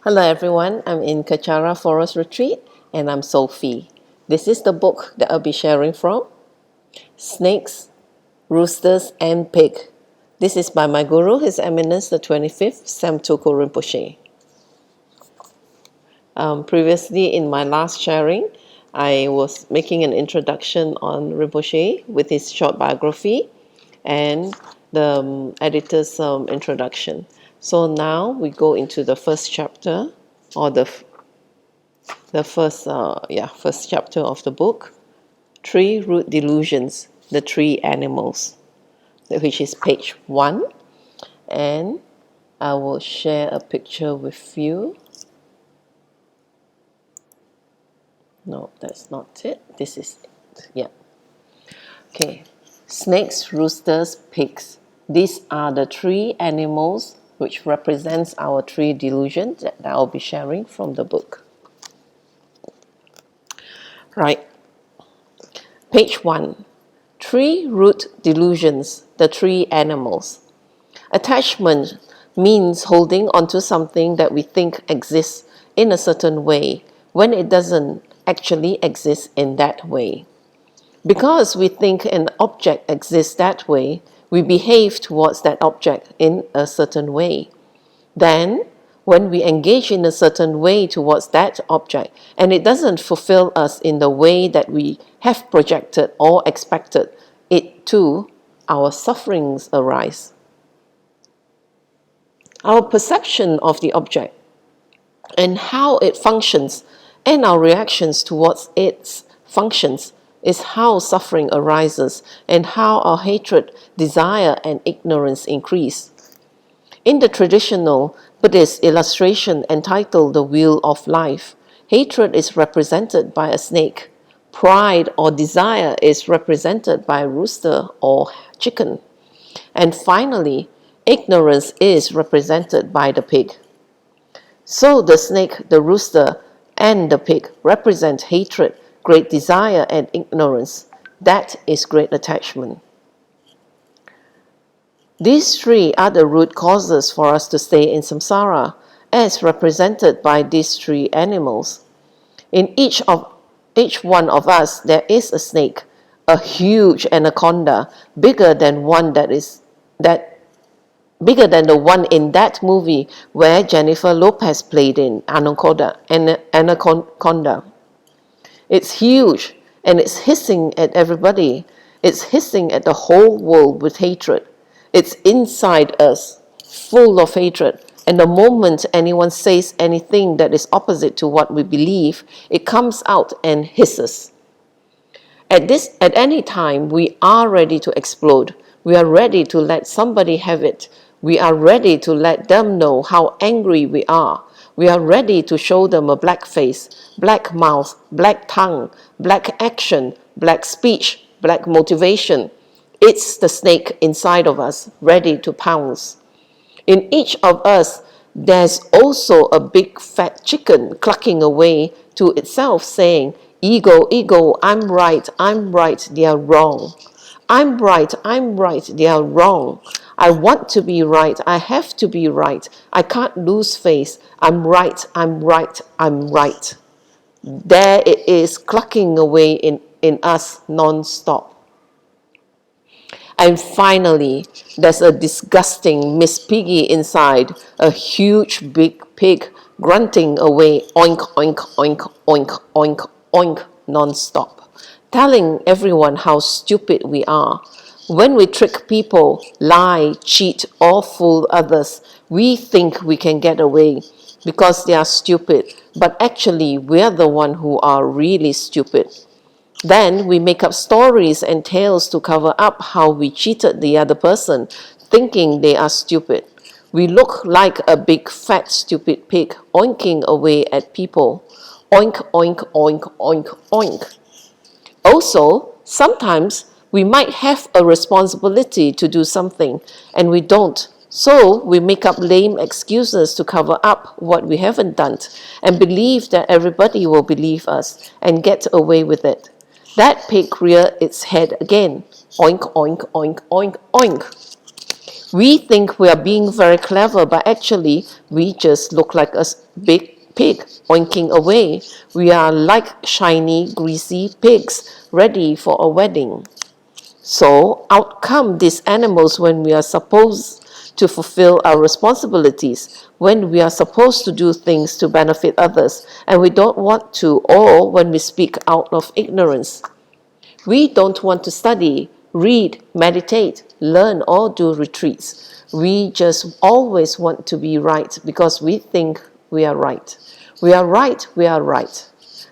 Hello everyone, I'm in Kachara Forest Retreat and I'm Sophie. This is the book that I'll be sharing from, Snakes, Roosters and Pig. This is by my Guru, His Eminence the 25th Samtoko Rinpoche. Previously in my last sharing, I was making an introduction on Rinpoche with his short biography and the editor's introduction. So now we go into the first chapter, or the first chapter of the book, Tree Root Delusions, the Tree Animals, which is page 1. And I will share a picture with you. No, that's not it. This is it. Yeah. Okay. Snakes, roosters, pigs. These are the three animals which represents our three delusions that I'll be sharing from the book. Right. Page 1. Tree root delusions, the three animals. Attachment means holding onto something that we think exists in a certain way when it doesn't actually exist in that way. Because we think an object exists that way, we behave towards that object in a certain way. Then, when we engage in a certain way towards that object and it doesn't fulfill us in the way that we have projected or expected it to, our sufferings arise. Our perception of the object and how it functions and our reactions towards its functions is how suffering arises and how our hatred, desire, and ignorance increase. In the traditional Buddhist illustration entitled The Wheel of Life, hatred is represented by a snake. Pride or desire is represented by a rooster or chicken. And finally, ignorance is represented by the pig. So the snake, the rooster, and the pig represent hatred, great desire, and ignorance. That is great attachment. These three are the root causes for us to stay in samsara, as represented by these three animals. In each one of us, there is a snake, a huge anaconda, bigger than the one in that movie where Jennifer Lopez played in Anaconda. It's huge and it's hissing at everybody. It's hissing at the whole world with hatred. It's inside us, full of hatred. And the moment anyone says anything that is opposite to what we believe, it comes out and hisses. At any time, we are ready to explode. We are ready to let somebody have it. We are ready to let them know how angry we are. We are ready to show them a black face, black mouth, black tongue, black action, black speech, black motivation. It's the snake inside of us, ready to pounce. In each of us, there's also a big fat chicken clucking away to itself saying, ego, ego, I'm right, they are wrong. I'm right, they are wrong. I want to be right, I have to be right. I can't lose face. I'm right. There it is clucking away in us non-stop. And finally, there's a disgusting Miss Piggy inside, a huge big pig grunting away, oink, oink, oink, oink, oink, oink, non-stop, telling everyone how stupid we are. When we trick people, lie, cheat, or fool others, we think we can get away because they are stupid, but actually we're the one who are really stupid. Then we make up stories and tales to cover up how we cheated the other person, thinking they are stupid. We look like a big fat stupid pig oinking away at people. Oink, oink, oink, oink, oink. Also, sometimes we might have a responsibility to do something and we don't. So we make up lame excuses to cover up what we haven't done and believe that everybody will believe us and get away with it. That pig reared its head again. Oink, oink, oink, oink, oink. We think we are being very clever, but actually we just look like a big pig oinking away. We are like shiny, greasy pigs ready for a wedding. So out come these animals when we are supposed to fulfill our responsibilities, when we are supposed to do things to benefit others, and we don't want to, or when we speak out of ignorance. We don't want to study, read, meditate, learn, or do retreats. We just always want to be right because we think we are right. We are right, we are right.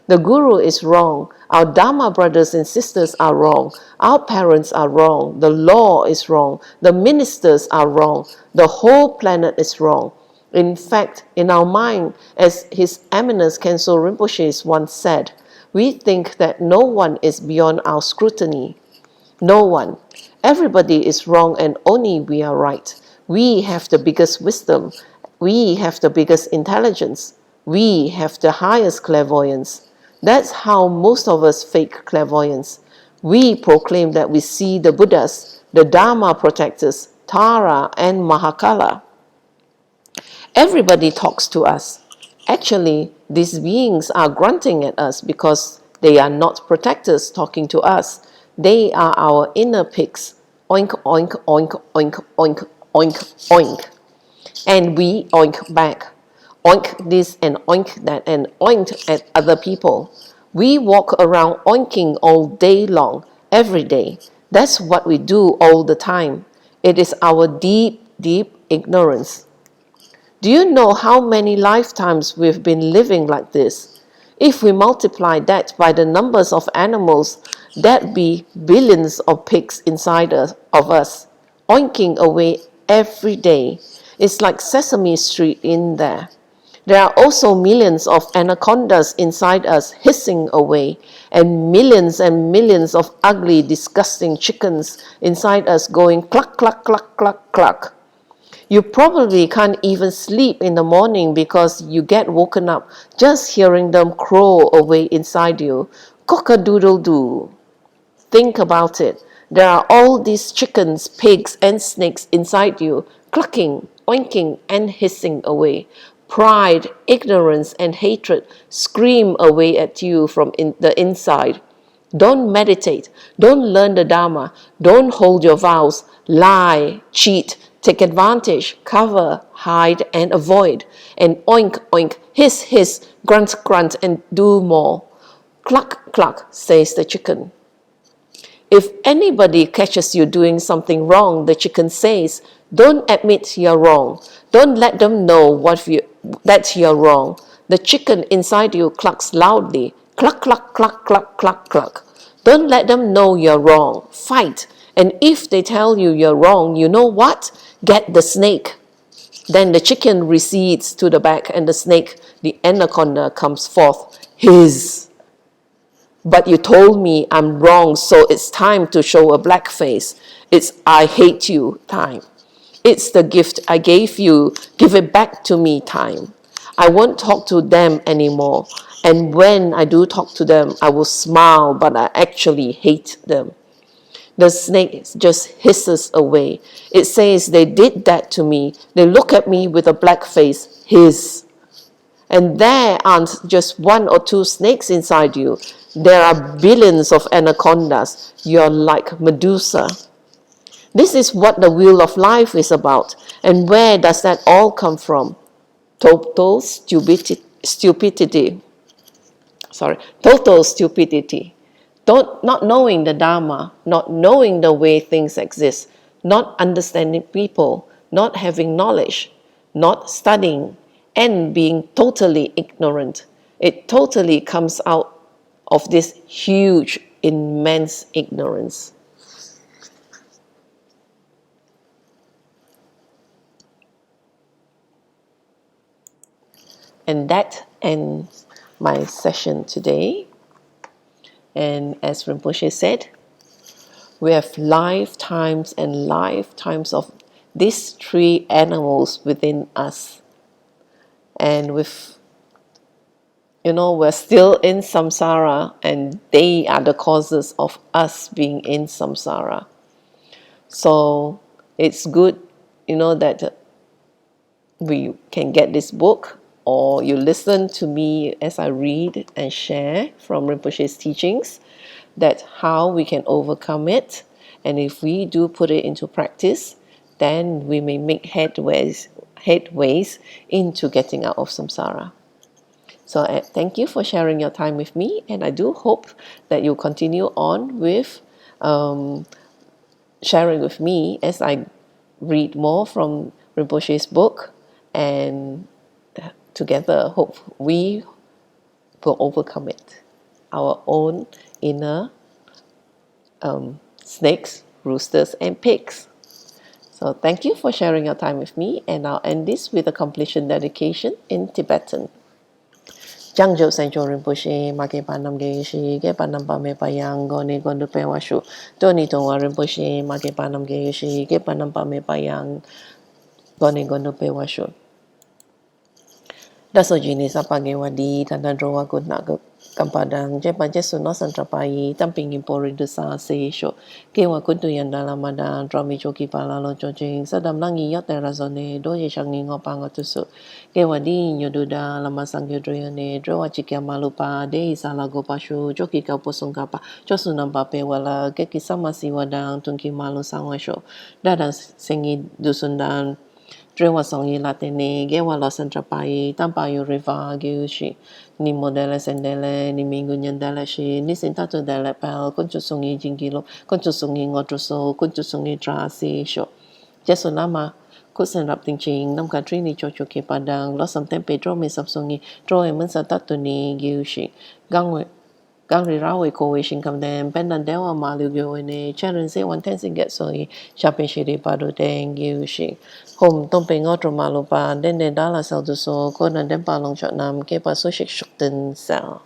The Guru is wrong. Our Dharma brothers and sisters are wrong. Our parents are wrong. The law is wrong. The ministers are wrong. The whole planet is wrong. In fact, in our mind, as His Eminence Khenso Rinpoche once said, we think that no one is beyond our scrutiny. No one. Everybody is wrong and only we are right. We have the biggest wisdom. We have the biggest intelligence. We have the highest clairvoyance. That's how most of us fake clairvoyance. We proclaim that we see the Buddhas, the Dharma protectors, Tara and Mahakala. Everybody talks to us. Actually, these beings are grunting at us because they are not protectors talking to us. They are our inner pigs. Oink, oink, oink, oink, oink, oink, oink. And we oink back. Oink this and oink that and oink at other people. We walk around oinking all day long, every day. That's what we do all the time. It is our deep, deep ignorance. Do you know how many lifetimes we've been living like this? If we multiply that by the numbers of animals, that'd be billions of pigs inside of us, oinking away every day. It's like Sesame Street in there. There are also millions of anacondas inside us hissing away, and millions of ugly, disgusting chickens inside us going cluck, cluck, cluck, cluck, cluck. You probably can't even sleep in the morning because you get woken up just hearing them crow away inside you. Cock-a-doodle-doo. Think about it. There are all these chickens, pigs, and snakes inside you, clucking, oinking, and hissing away. Pride, ignorance, and hatred scream away at you from the inside. Don't meditate. Don't learn the Dharma. Don't hold your vows. Lie, cheat, take advantage, cover, hide, and avoid. And oink, oink, hiss, hiss, grunt, grunt, and do more. Cluck, cluck, says the chicken. If anybody catches you doing something wrong, the chicken says, don't admit you're wrong. Don't let them know that you're wrong. The chicken inside you clucks loudly. Cluck, cluck, cluck, cluck, cluck, cluck. Don't let them know you're wrong. Fight. And if they tell you you're wrong, you know what? Get the snake. Then the chicken recedes to the back and the snake, the anaconda, comes forth. His. But you told me I'm wrong, so it's time to show a black face. It's I hate you time. It's the gift I gave you. Give it back to me time. I won't talk to them anymore. And when I do talk to them, I will smile, but I actually hate them. The snake just hisses away. It says they did that to me. They look at me with a black face. Hiss. And there aren't just one or two snakes inside you. There are billions of anacondas. You're like Medusa. This is what the wheel of life is about. And where does that all come from? Total stupidity. Total stupidity. Not knowing the Dharma, not knowing the way things exist, not understanding people, not having knowledge, not studying, and being totally ignorant. It totally comes out of this huge, immense ignorance. And that ends my session today. And as Rinpoche said, we have lifetimes and lifetimes of these three animals within us. And we're still in samsara, and they are the causes of us being in samsara. So it's good that we can get this book, or you listen to me as I read and share from Rinpoche's teachings, that how we can overcome it. And if we do put it into practice, then we may make headways into getting out of samsara. So thank you for sharing your time with me, and I do hope that you continue on with sharing with me as I read more from Rinpoche's book, and together hope we will overcome it, our own inner snakes, roosters, and pigs. So thank you for sharing your time with me, and I'll end this with a completion dedication in Tibetan. Jangjo Sancho Rinpoche, Make Panam Geishi, Ge Panam Pame Payang, Goni Gondu Pewashu, Doni Tongwa Rinpoche, Make Panam Geishi, Ge Panam Pame Payang, Goni Gondu Pewashu. Daso jenis apa gewadi tanda drowa guna kampadang jepa jesu no santrapai tamping impori desa seisho kewa kuntu yang dalam madang dromi joki pala lo jojing sadam langi yot terazone do ye shangi ngopang otusu gewadi nyoduda lama sangyo droyone drowa chikia malupa de isalago pashu joki kaupusung kapa josu nampa pewala keki sama si wadang tungki malu sangwasho dadang sengi dusundan Drewa songi latene, gewa losan trapai, tampayo riva, geushi, ni modele sendele, ni minggu nyandele shi, ni sintatu dele pel, kuncu songi jingilo, kuncu songi ngotruso, kuncu songi trasi sho. Jesu nama, kusen rap ting ching, nam katri ni chocho ke padang, losam tempe dro me sap songi, dro e mensa tatu ni geushi, gangwe. Gang ri rawe ko we shin kam den pendan dewa ma lu gyo ne charen se wan ten sin get so yi shape shiri pa do den gyu shi hom tom pe ngo tro ma lu pa den den da la sel du so ko nan den pa long chot nam ke pa so shik shuk den sel.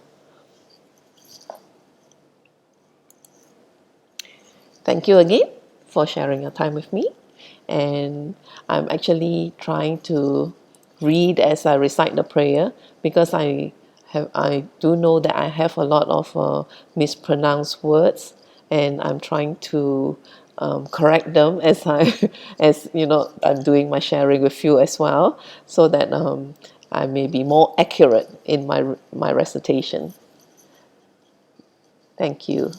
Thank you again for sharing your time with me, and I'm actually trying to read as I recite the prayer, because I do know that I have a lot of mispronounced words, and I'm trying to correct them as as I'm doing my sharing with you as well, so that I may be more accurate in my recitation. Thank you.